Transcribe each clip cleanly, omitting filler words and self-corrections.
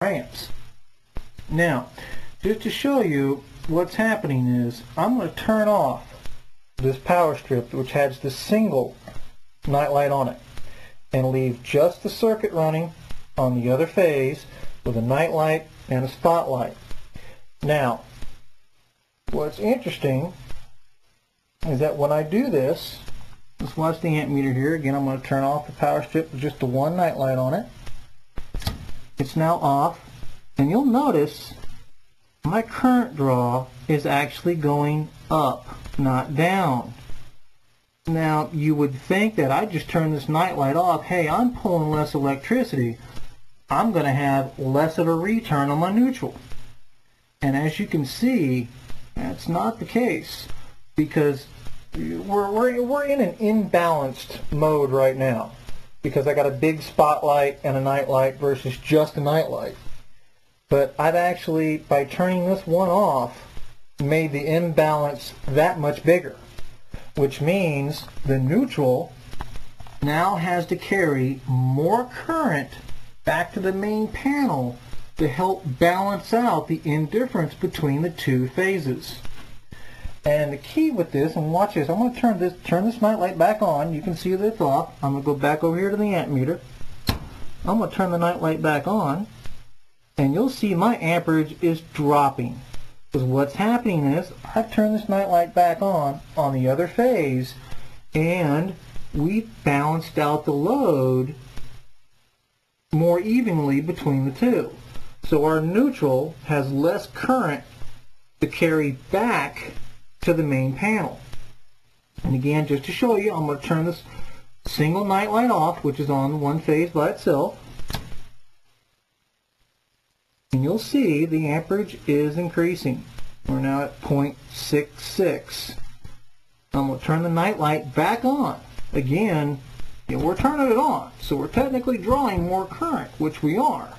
amps. Now, just to show you what's happening is, I'm going to turn off this power strip which has the single nightlight on it and leave just the circuit running on the other phase with a nightlight and a spotlight. Now, what's interesting is that when I do this, let's watch the amp meter here. Again, I'm going to turn off the power strip with just the one nightlight on it. It's now off, and you'll notice my current draw is actually going up, not down. Now, you would think that I just turn this nightlight off, hey, I'm pulling less electricity, I'm going to have less of a return on my neutral. And as you can see, that's not the case, because we're in an imbalanced mode right now, because I got a big spotlight and a nightlight versus just a nightlight. But I've actually, by turning this one off, made the imbalance that much bigger, which means the neutral now has to carry more current back to the main panel to help balance out the indifference between the two phases. And the key with this, and watch this, I'm going to turn this nightlight back on. You can see that it's off. I'm going to go back over here to the amp meter. I'm going to turn the nightlight back on, and you'll see my amperage is dropping. Because what's happening is, I've turned this nightlight back on the other phase, and we've balanced out the load more evenly between the two. So our neutral has less current to carry back to the main panel. And again, just to show you, I'm going to turn this single nightlight off, which is on one phase by itself. And you'll see the amperage is increasing. We're now at 0.66. I'm going to turn the nightlight back on. Again, we're turning it on, so we're technically drawing more current, which we are.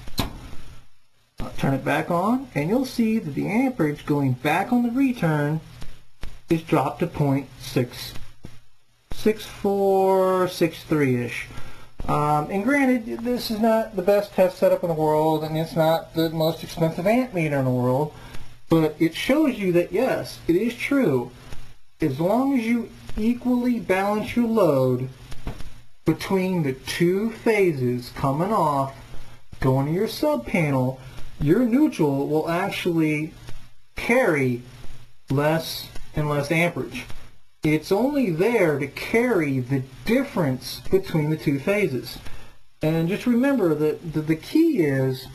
I'll turn it back on, and you'll see that the amperage going back on the return is dropped to 0.6463-ish. And granted, this is not the best test setup in the world, and it's not the most expensive amp meter in the world, but it shows you that yes, it is true. As long as you equally balance your load between the two phases coming off, going to your sub panel, your neutral will actually carry less and less amperage. It's only there to carry the difference between the two phases. And just remember that the key is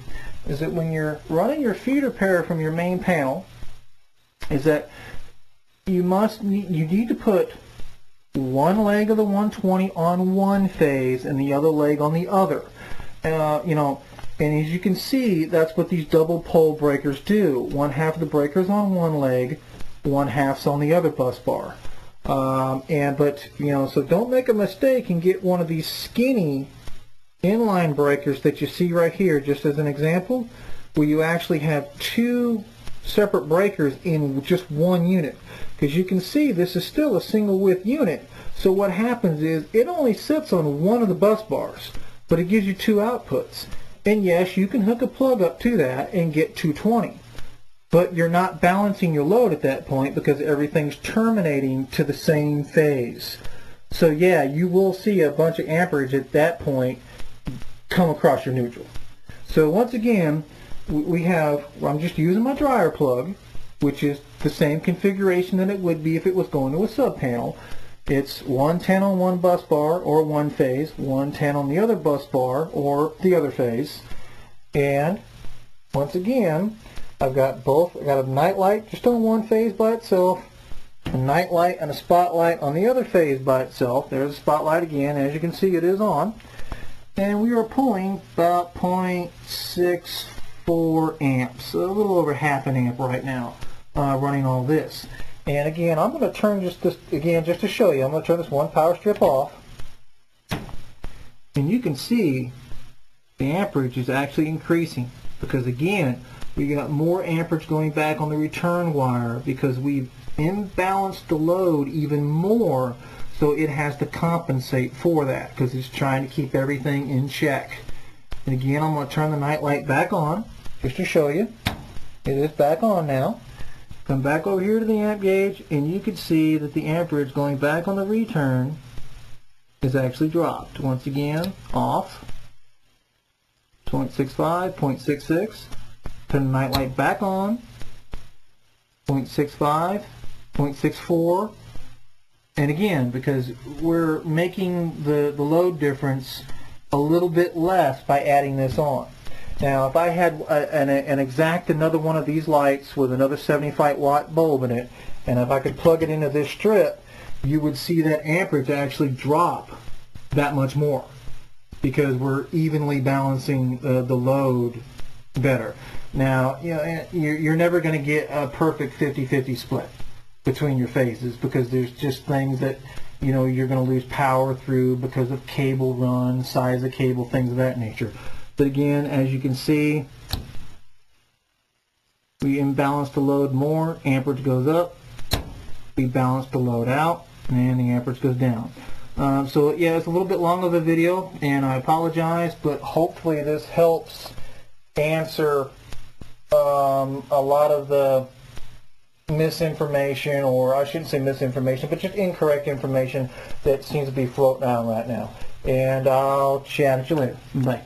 that when you're running your feeder pair from your main panel, is that you need to put one leg of the 120 on one phase and the other leg on the other. And as you can see, that's what these double pole breakers do. One half of the breaker's on one leg, one half's on the other bus bar. So don't make a mistake and get one of these skinny inline breakers that you see right here, just as an example, where you actually have two separate breakers in just one unit. Because you can see this is still a single width unit. So what happens is it only sits on one of the bus bars, but it gives you two outputs. And yes, you can hook a plug up to that and get 220. But you're not balancing your load at that point because everything's terminating to the same phase. So yeah, you will see a bunch of amperage at that point come across your neutral. So once again, I'm just using my dryer plug, which is the same configuration that it would be if it was going to a sub panel. It's 110 on one bus bar or one phase, 110 on the other bus bar or the other phase. And once again, I've got both. I've got a nightlight just on one phase by itself, a nightlight and a spotlight on the other phase by itself. There's a spotlight again. As you can see, it is on. And we are pulling about 0.64 amps, a little over half an amp right now, running all this. And again, I'm going to turn just to show you, I'm going to turn this one power strip off. And you can see the amperage is actually increasing because again, we got more amperage going back on the return wire because we've imbalanced the load even more, so it has to compensate for that because it's trying to keep everything in check. And again, I'm going to turn the night light back on just to show you. It is back on now. Come back over here to the amp gauge, and you can see that the amperage going back on the return is actually dropped. Once again, off. 0.65, 0.66. Turn the night light back on. 0.65, 0.64. And again, because we're making the load difference a little bit less by adding this on. Now, if I had an exact another one of these lights with another 75 watt bulb in it, and if I could plug it into this strip, you would see that amperage actually drop that much more, because we're evenly balancing the load better. Now, you know, you're never going to get a perfect 50-50 split between your phases, because there's just things that, you know, you're going to lose power through because of cable run, size of cable, things of that nature. But again, as you can see, we imbalance the load more, amperage goes up. We balance the load out, and the amperage goes down. So yeah, it's a little bit long of a video, and I apologize, but hopefully this helps answer a lot of the misinformation, or I shouldn't say misinformation, but just incorrect information that seems to be floating around right now. And I'll chat at you later. Bye.